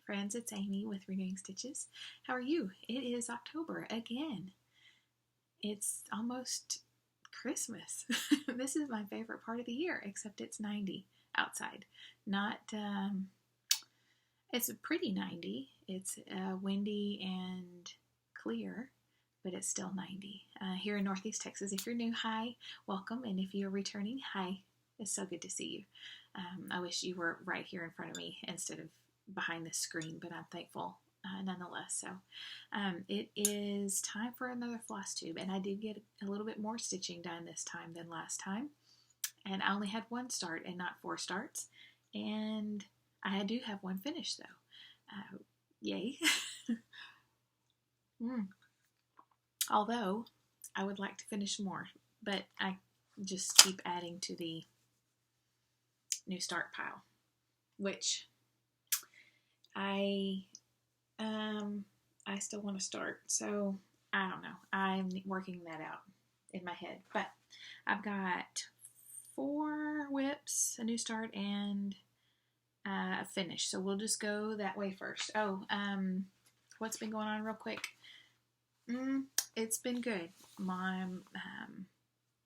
friends, it's Amy with Renewing Stitches. How are you? It is October again. It's almost Christmas. This is my favorite part of the year, except it's 90 outside. Not, it's a pretty 90. It's windy and clear, but it's still 90. Here in Northeast Texas, if you're new, hi, welcome. And if you're returning, hi, it's so good to see you. I wish you were right here in front of me instead of behind the screen, but I'm thankful nonetheless. So it is time for another floss tube, and I did get a little bit more stitching done this time than last time, and I only had one start and not 4 starts, and I do have one finish though. Yay. Although I would like to finish more, but I just keep adding to the new start pile, which I still want to start, so I don't know. I'm working that out in my head, but I've got 4 whips, a new start, and a finish, so we'll just go that way first. What's been going on real quick? It's been good. My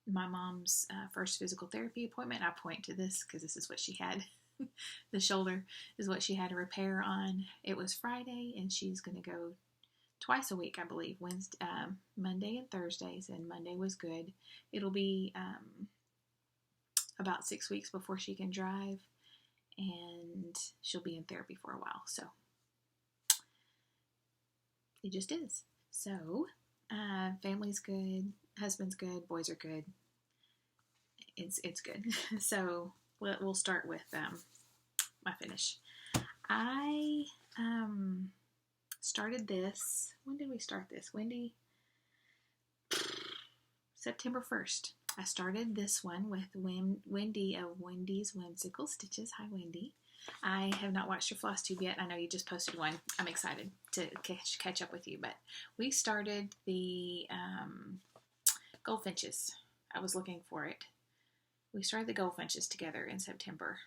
mom's first physical therapy appointment, I point to this because this is what she had. The shoulder is what she had a repair on. It was Friday, and she's going to go twice a week, I believe, Monday and Thursdays, and Monday was good. It'll be about 6 weeks before she can drive, and she'll be in therapy for a while, so it just is. So, family's good, husband's good, boys are good. It's good. So we'll start with my finish. I started this. When did we start this? Wendy? September 1st. I started this one with Wendy of Wendy's Whimsical Stitches. Hi, Wendy. I have not watched your floss tube yet. I know you just posted one. I'm excited to catch up with you. But we started the Goldfinches. I was looking for it. We started the Goldfinches together in September.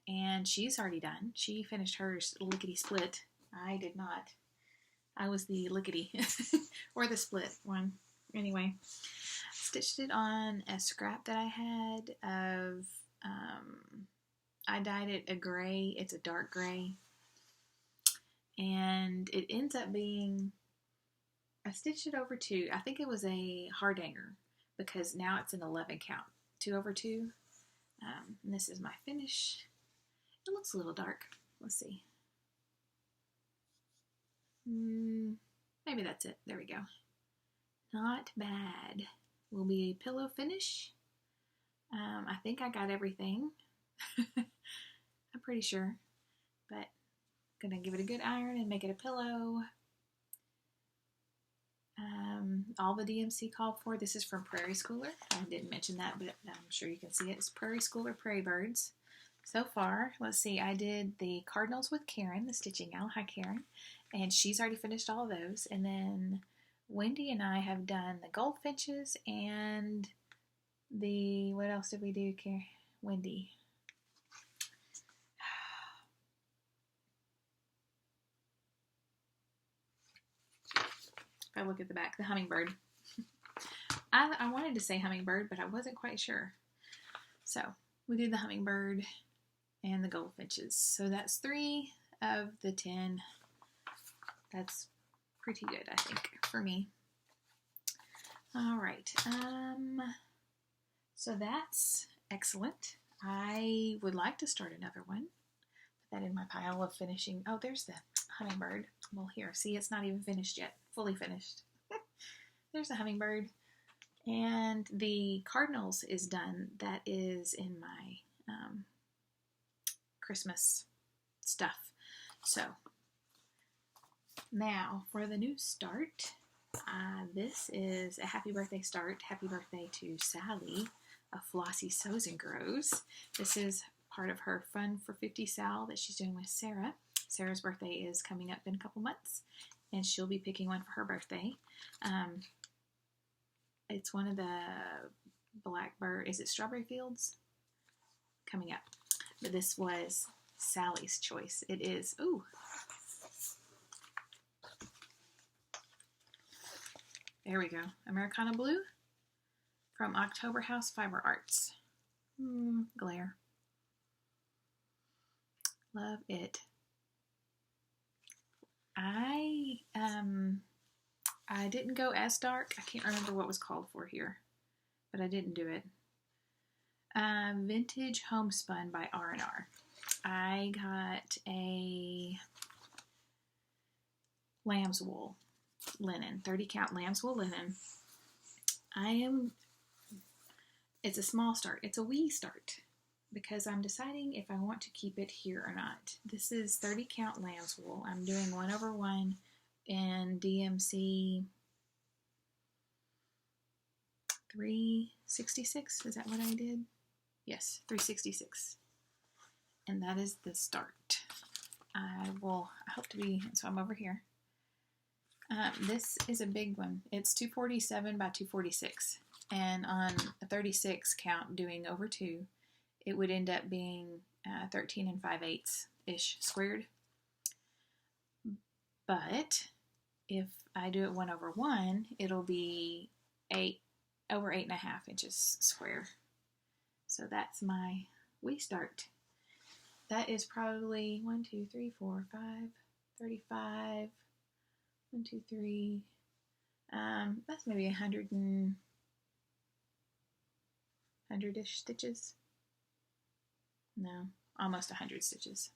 And she's already done. She finished hers lickety-split. I did not. I was the lickety. Or the split one. Anyway. Stitched it on a scrap that I had of... I dyed it a gray. It's a dark gray. And it ends up being... I stitched it over 2. I think it was a hardanger. Because now it's an 11 count. 2 over 2. And this is my finish. It looks a little dark. Let's see. Maybe that's it. There we go. Not bad. Will be a pillow finish. I think I got everything. I'm pretty sure. But gonna give it a good iron and make it a pillow. All the DMC called for. This is from Prairie Schooler. I didn't mention that, but I'm sure you can see it. It's Prairie Schooler Prairie Birds. So far, let's see, I did the Cardinals with Karen, the stitching owl. Hi, Karen. And she's already finished all of those. And then Wendy and I have done the Goldfinches and the, what else did we do, Karen? Wendy. If I look at the back, the hummingbird. I wanted to say hummingbird, but I wasn't quite sure. So, we did the hummingbird and the Goldfinches. So that's 3 of the 10. That's pretty good, I think, for me. Alright, so that's excellent. I would like to start another one. Put that in my pile of finishing. Oh, there's the hummingbird. Well, here, see, it's not even finished yet. Fully finished. There's the hummingbird. And the Cardinals is done. That is in my Christmas stuff. So, now for the new start. This is a happy birthday start. Happy birthday to Sally of Flossy Sews and Grows. This is part of her Fun for 50 Sal that she's doing with Sarah. Sarah's birthday is coming up in a couple months, and she'll be picking one for her birthday. It's one of the Blackbird, is it Strawberry Fields? Coming up. But this was Sally's choice. It is, ooh, There we go. Americana Blue from October House Fiber Arts. Glare. Love it. I didn't go as dark. I can't remember what was called for here, but I didn't do it. Vintage Homespun by R&R. I got a lamb's wool linen, 30 count lamb's wool linen. It's a small start. It's a wee start because I'm deciding if I want to keep it here or not. This is 30 count lamb's wool. I'm doing 1/1 in DMC 366. Is that what I did? Yes, 366. And that is the start. I hope to be, so I'm over here. This is a big one. It's 247 by 246. And on a 36 count, doing over 2, it would end up being 13 5/8-ish squared. But if I do it 1/1, it'll be over 8.5 inches square. So that's my wee start. That is probably 1, 2, 3, 4, 5, 35. 1, 2, 3. That's maybe 100-ish stitches. No, almost 100 stitches.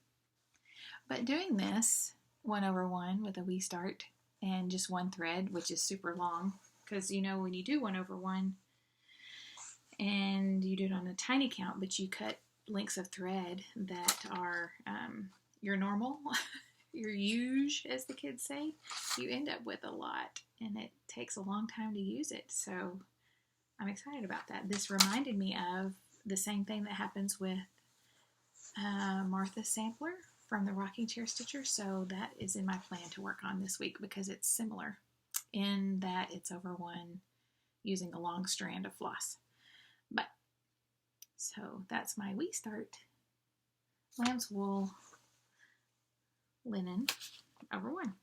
But doing this 1/1 with a wee start and just one thread, which is super long, because you know when you do 1/1 and you do it on a tiny count, but you cut lengths of thread that are your normal, your usual, as the kids say, you end up with a lot, and it takes a long time to use it. So I'm excited about that. This reminded me of the same thing that happens with Martha's sampler from the Rocking Chair Stitcher. So that is in my plan to work on this week because it's similar in that it's over 1 using a long strand of floss. But so that's my wee start. Lamb's wool linen over 1.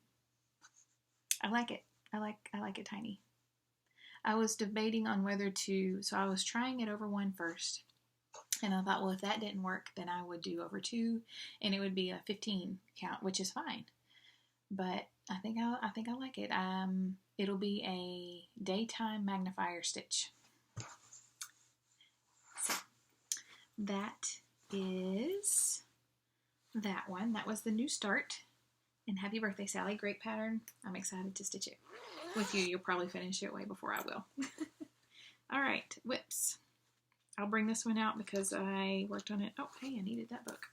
I like it. I like it tiny. I was debating on whether to, so I was trying it over 1 first, and I thought, well, if that didn't work, then I would do over 2, and it would be a 15 count, which is fine. But I think I like it. It'll be a daytime magnifier stitch. So that is that one. That was the new start. And happy birthday, Sally. Great pattern. I'm excited to stitch it with you. You'll probably finish it way before I will. All right, whips. I'll bring this one out because I worked on it. Oh, hey, I needed that book.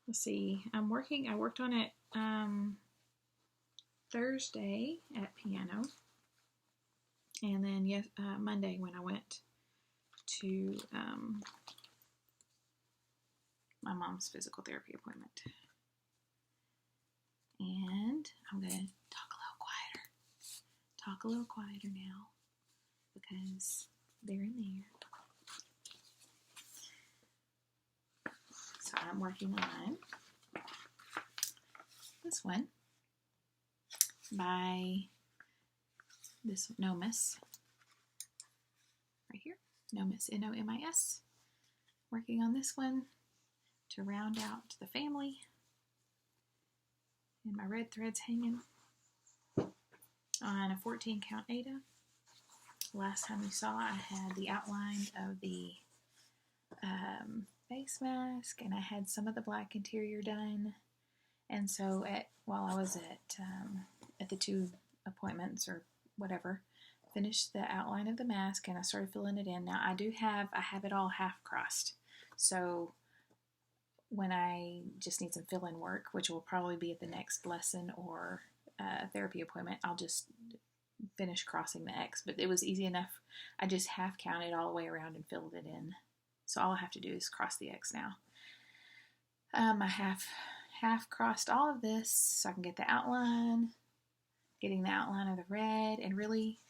Let's see. I worked on it Thursday at piano. And then Monday when I went to my mom's physical therapy appointment. And I'm going to talk a little quieter now because they're in there. So I'm working on this one by this Nomis right here. Nomis, Nomis. Working on this one to round out the family. And my red thread's hanging on a 14 count Aida. Last time you saw, I had the outline of the face mask, and I had some of the black interior done. And so while I was at the 2 appointments or whatever, finished the outline of the mask and I started filling it in. Now I have it all half crossed. So when I just need some fill-in work, which will probably be at the next lesson or therapy appointment, I'll just finish crossing the X. But it was easy enough. I just half counted all the way around and filled it in. So all I have to do is cross the X now. I half crossed all of this so I can get the outline, getting the outline of the red, and really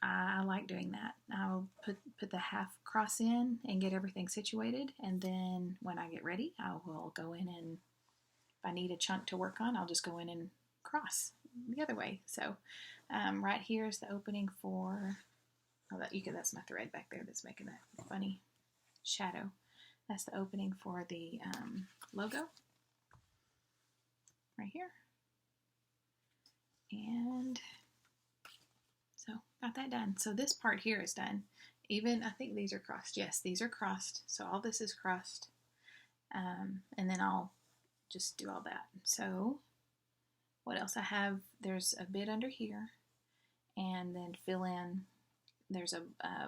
I like doing that. I'll put the half cross in and get everything situated, and then when I get ready, I will go in and I need a chunk to work on, I'll just go in and cross the other way. So right here is the opening for, that's my thread back there that's making that funny shadow. That's the opening for the logo right here. And so got that done. So this part here is done. Even, I think these are crossed. Yes, these are crossed. So all this is crossed. And then I'll just do all that. So what else I have? There's a bit under here. And then fill in, there's a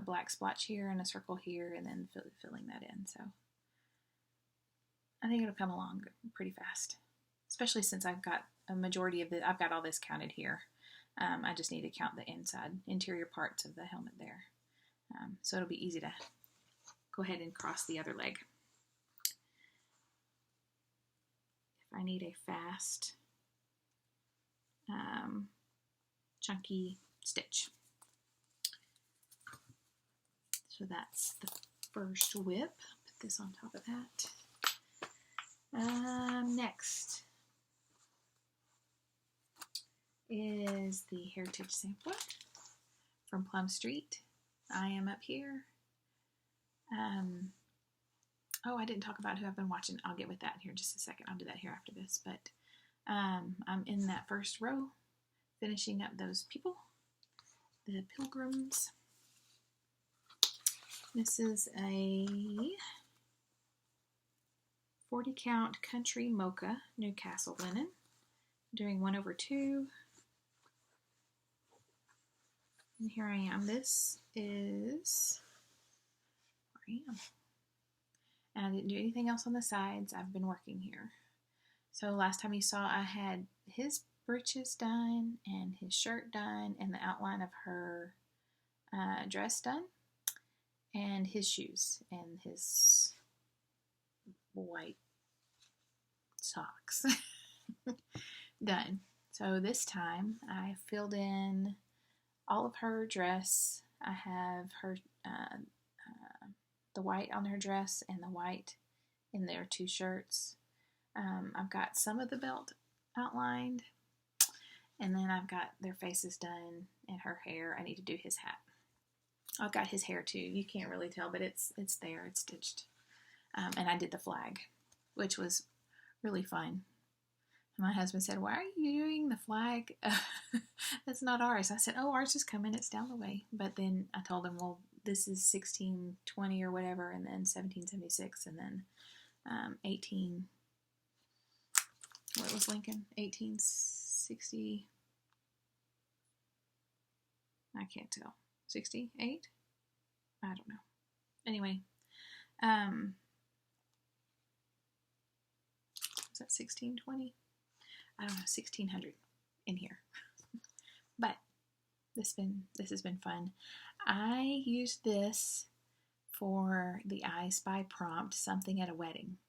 black splotch here and a circle here, and then filling that in. So I think it'll come along pretty fast, especially since I've got a majority of I've got all this counted here. I just need to count the interior parts of the helmet there. So it'll be easy to go ahead and cross the other leg. If I need a fast, chunky stitch. So that's the first whip. Put this on top of that. Next is the Heritage Sampler from Plum Street. I am up here. Oh, I didn't talk about who I've been watching. I'll get with that here in just a second. I'll do that here after this. But I'm in that first row, finishing up those people, the pilgrims. This is a 40 count country mocha Newcastle linen, doing 1/2. And here I am. This is where I am. And I didn't do anything else on the sides. I've been working here. So last time you saw, I had his breeches done and his shirt done and the outline of her dress done and his shoes and his white socks done. So this time I filled in all of her dress. I have her the white on her dress and the white in their two shirts. I've got some of the belt outlined, and then I've got their faces done and her hair. I need to do his hat. I've got his hair too. You can't really tell, but it's there. It's stitched. And I did the flag, which was really fun. My husband said, "Why are you doing the flag? That's not ours." I said, "Oh, ours is coming. It's down the way." But then I told him, "Well, this is 1620 or whatever, and then 1776, and then 18. What was Lincoln? 1860. I can't tell. 68? I don't know. Anyway, is that 1620? I don't know, 1600 in here. But this has been fun. I used this for the I Spy prompt, something at a wedding.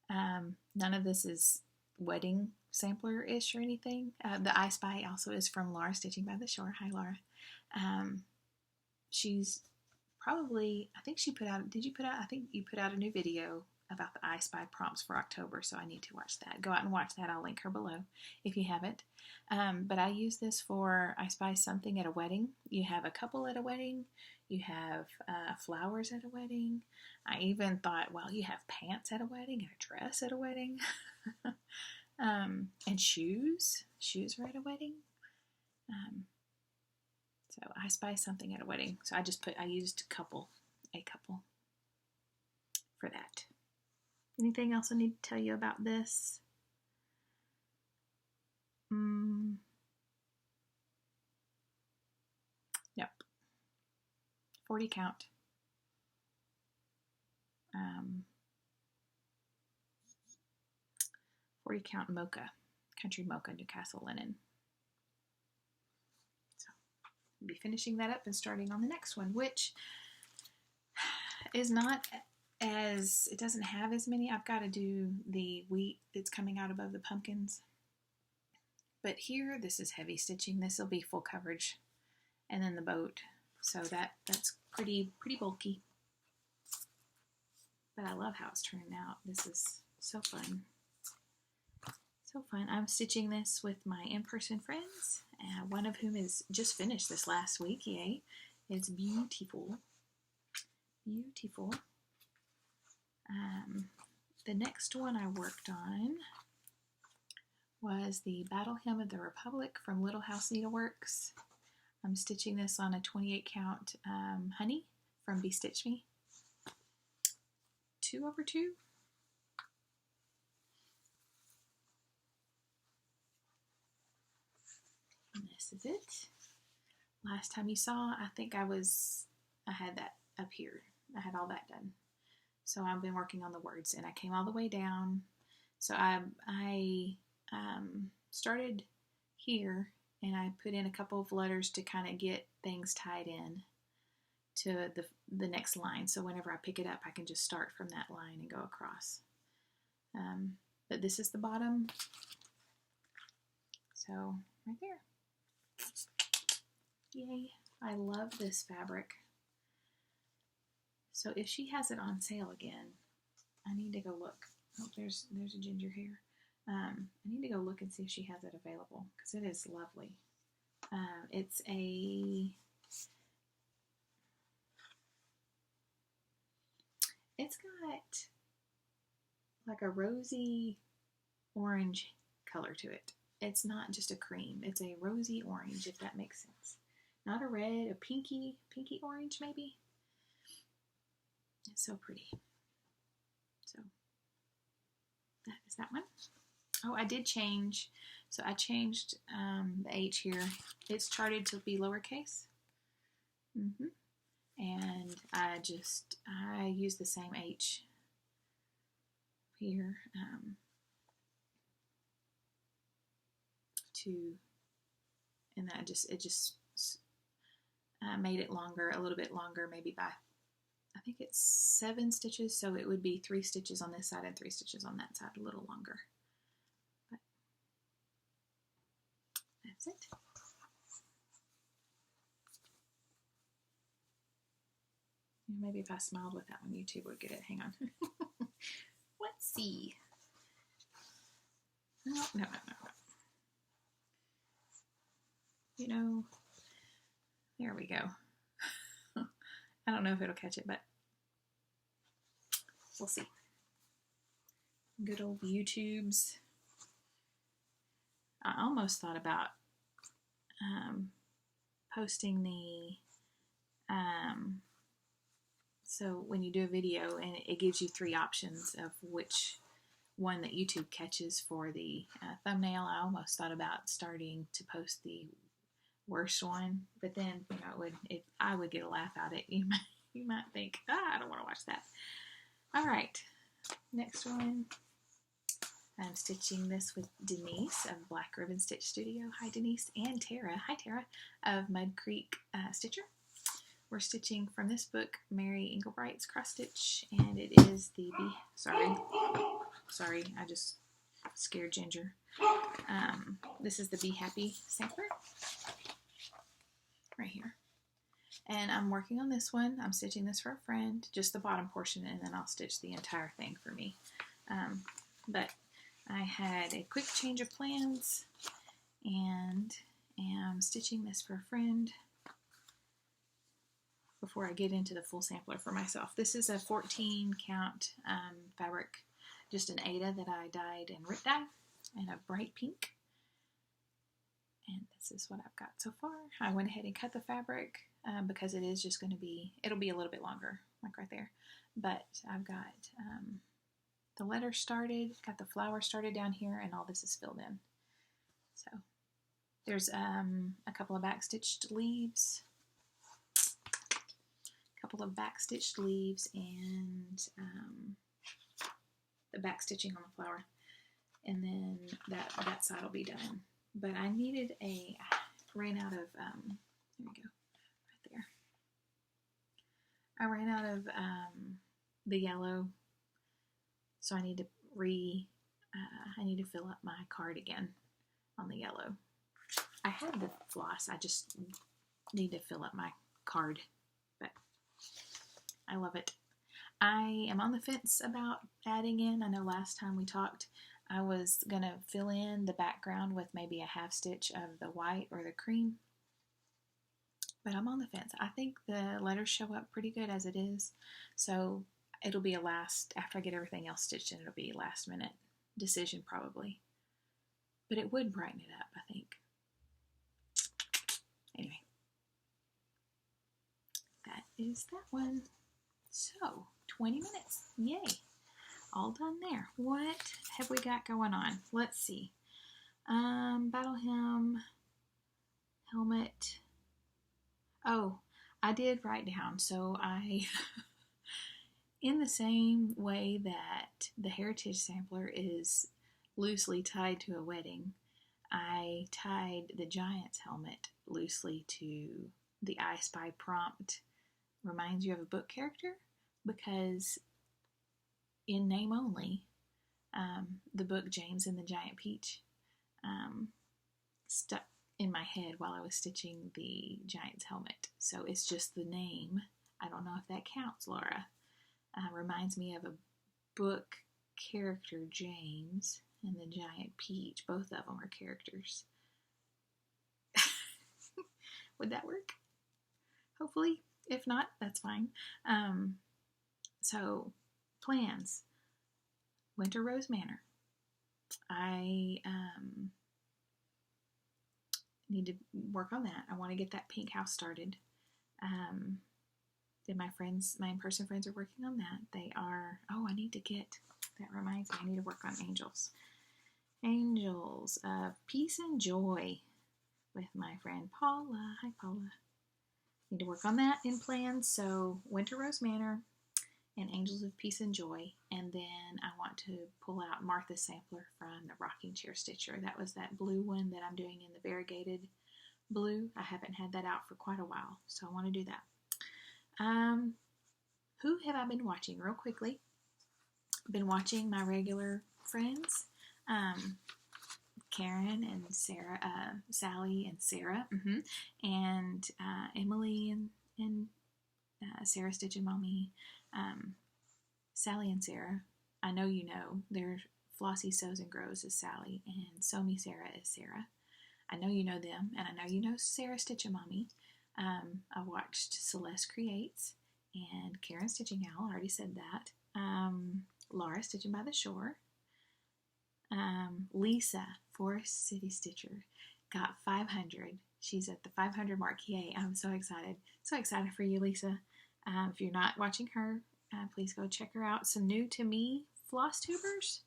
None of this is wedding sampler-ish or anything. The I Spy also is from Laura Stitching by the Shore. Hi, Laura. She's probably, I think she put out, I think you put out a new video about the I Spy prompts for October, so I need to watch that. Go out and watch that. I'll link her below if you haven't. But I use this for I Spy something at a wedding. You have a couple at a wedding. You have flowers at a wedding. I even thought, well, you have pants at a wedding and a dress at a wedding. And shoes. Shoes are at a wedding. So I Spy something at a wedding. So I used a couple for that. Anything else I need to tell you about this? Yep. 40 count. 40 count mocha, country mocha Newcastle linen. So I'll be finishing that up and starting on the next one, which is not as, it doesn't have as many. I've got to do the wheat that's coming out above the pumpkins. But here, this is heavy stitching. This will be full coverage. And then the boat. So that's pretty bulky. But I love how it's turning out. This is so fun. So fun. I'm stitching this with my in-person friends, one of whom is just finished this last week. Yay. It's beautiful. Beautiful. The next one I worked on was the Battle Hymn of the Republic from Little House Needleworks. I'm stitching this on a 28 count honey from Be Stitch Me. 2/2. And this is it. Last time you saw, I think I had that up here. I had all that done. So I've been working on the words, and I came all the way down. So I started here, and I put in a couple of letters to kind of get things tied in to the next line. So whenever I pick it up, I can just start from that line and go across. But this is the bottom. So right there. Yay. I love this fabric. So if she has it on sale again, I need to go look. Oh, there's a ginger hair. I need to go look and see if she has it available, because it is lovely. It's got like a rosy orange color to it. It's not just a cream. It's a rosy orange, if that makes sense. Not a red, a pinky orange maybe. It's so pretty. So that is that one. Oh, I did change. So I changed the H here. It's charted to be lowercase. And I use the same H here and that it just made it longer, a little bit longer, maybe by, I think it's 7 stitches, so it would be 3 stitches on this side and 3 stitches on that side, a little longer. But that's it. Maybe if I smiled with that one, YouTube would get it. Hang on. Let's see. No. You know, there we go. I don't know if it'll catch it, but we'll see. Good old YouTubes. I almost thought about posting the so when you do a video and it gives you 3 options of which one that YouTube catches for the thumbnail, I almost thought about starting to post the worst one, but then I would get a laugh out of it. You might think, I don't want to watch that. All right, next one. I'm stitching this with Denise of Black Ribbon Stitch Studio. Hi, Denise. And Tara. Hi, Tara of Mud Creek Stitcher. We're stitching from this book, Mary Engelbreit's Cross Stitch, and it is the sorry, I just scared Ginger. This is the Be Happy sampler right here. And I'm working on this one. I'm stitching this for a friend, just the bottom portion, and then I'll stitch the entire thing for me. But I had a quick change of plans and am stitching this for a friend before I get into the full sampler for myself. This is a 14 count fabric, just an Aida that I dyed in Rip Dye, and a bright pink. And this is what I've got so far. I went ahead and cut the fabric because it is just going to be, it'll be a little bit longer, like right there. But I've got the letter started, got the flower started down here, and all this is filled in. So there's a couple of backstitched leaves, and the back stitching on the flower, and then that side will be done. But I needed I ran out of there we go, right there. I ran out of the yellow, so I need to fill up my card again on the yellow. I had the floss, I just need to fill up my card, but I love it. I am on the fence about adding in. I know last time we talked, I was going to fill in the background with maybe a half stitch of the white or the cream, but I'm on the fence. I think the letters show up pretty good as it is, so it'll be after I get everything else stitched in, it'll be a last minute decision probably. But it would brighten it up, I think. Anyway, that is that one. So, 20 minutes. Yay. All done there. What have we got going on? Let's see. Battle hymn, helmet. Oh, I did write down. So I, in the same way that the Heritage Sampler is loosely tied to a wedding, I tied the Giant's helmet loosely to the I Spy prompt. Reminds you of a book character, because in name only, the book James and the Giant Peach stuck in my head while I was stitching the Giant's helmet. So it's just the name. I don't know if that counts, Laura. Reminds me of a book character, James, and the Giant Peach. Both of them are characters. Would that work? Hopefully. If not, that's fine. So, plans. Winter Rose Manor. I need to work on that. I want to get that pink house started. Then my in-person friends are working on that. I need to get, that reminds me, I need to work on angels. Angels of Peace and Joy with my friend Paula. Hi, Paula. Need to work on that in plans. So Winter Rose Manor and Angels of Peace and Joy. And then I want to pull out Martha's sampler from the Rocking Chair Stitcher. That was that blue one that I'm doing in the variegated blue. I haven't had that out for quite a while, so I want to do that. Who have I been watching? Real quickly. Been watching my regular friends. Karen and Sarah, Sally and Sarah, and Emily and Sarah Stitch and Mommy, Sally and Sarah. I know you know. They're Flossie Sews and Grows is Sally, and Sew Me Sarah is Sarah. I know you know them, and I know you know Sarah Stitch and Mommy. I watched Celeste Creates and Karen Stitching Owl. I already said that. Laura Stitching by the Shore. Lisa, Forest City Stitcher, got 500. She's at the 500 mark. Yay, I'm so excited. So excited for you, Lisa. If you're not watching her, please go check her out. Some new to me Flosstubers.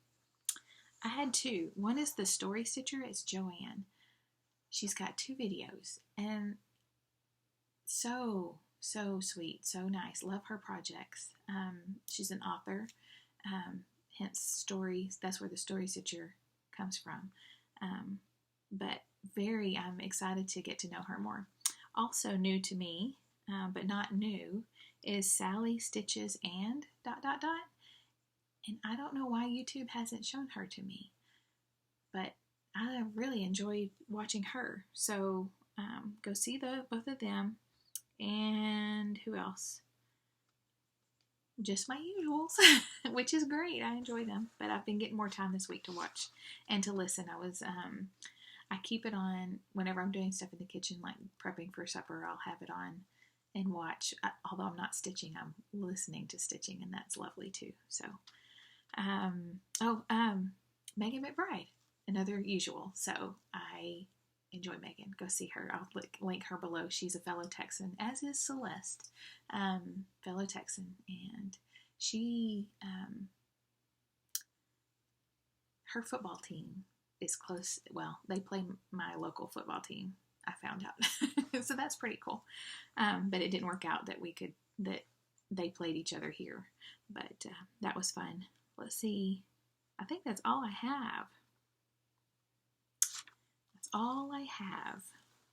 I had two. One is the Story Stitcher. It's Joanne. She's got 2 videos. And so sweet. So nice. Love her projects. She's an author. Hence stories. That's where the Story Stitcher comes from. But I'm excited to get to know her more. Also new to me, but not new, is Sally Stitches and ... And I don't know why YouTube hasn't shown her to me, but I really enjoyed watching her. So go see both of them. And who else? Just my usuals, which is great. I enjoy them, but I've been getting more time this week to watch and to listen. I keep it on whenever I'm doing stuff in the kitchen, like prepping for supper. I'll have it on and watch. Although I'm not stitching, I'm listening to stitching, and that's lovely too. So, Megan McBride, another usual. So I enjoy Megan. Go see her. I'll link her below. She's a fellow Texan, as is Celeste, fellow Texan, and she, her football team is close. Well, they play my local football team, I found out. So that's pretty cool. But it didn't work out that they played each other here, but that was fun. Let's see. I think that's all I have. All I have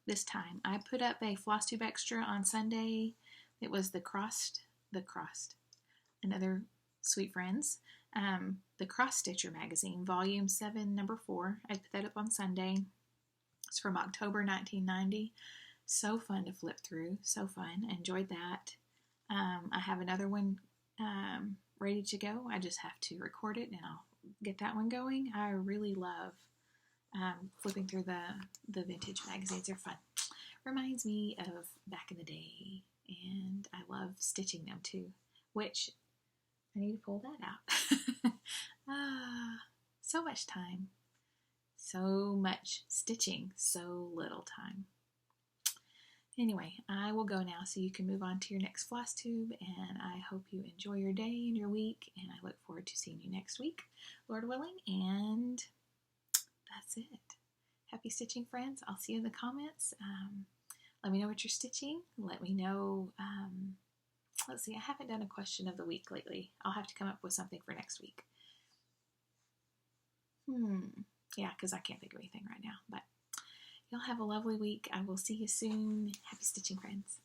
this time. I put up a Flosstube Extra on Sunday. It was the Crossed, another sweet friends, the Cross Stitcher magazine, volume 7, number 4. I put that up on Sunday. It's from October 1990. So fun to flip through. So fun. Enjoyed that. I have another one ready to go. I just have to record it, and I'll get that one going. I really love flipping through the vintage magazines. They're fun. Reminds me of back in the day, and I love stitching them too, which I need to pull that out. So much time. So much stitching, so little time. Anyway, I will go now so you can move on to your next floss tube, and I hope you enjoy your day and your week, and I look forward to seeing you next week, Lord willing, and that's it. Happy stitching, friends. I'll see you in the comments. Let me know what you're stitching. Let me know, let's see, I haven't done a question of the week lately. I'll have to come up with something for next week. Yeah, because I can't think of anything right now, but y'all have a lovely week. I will see you soon. Happy stitching, friends.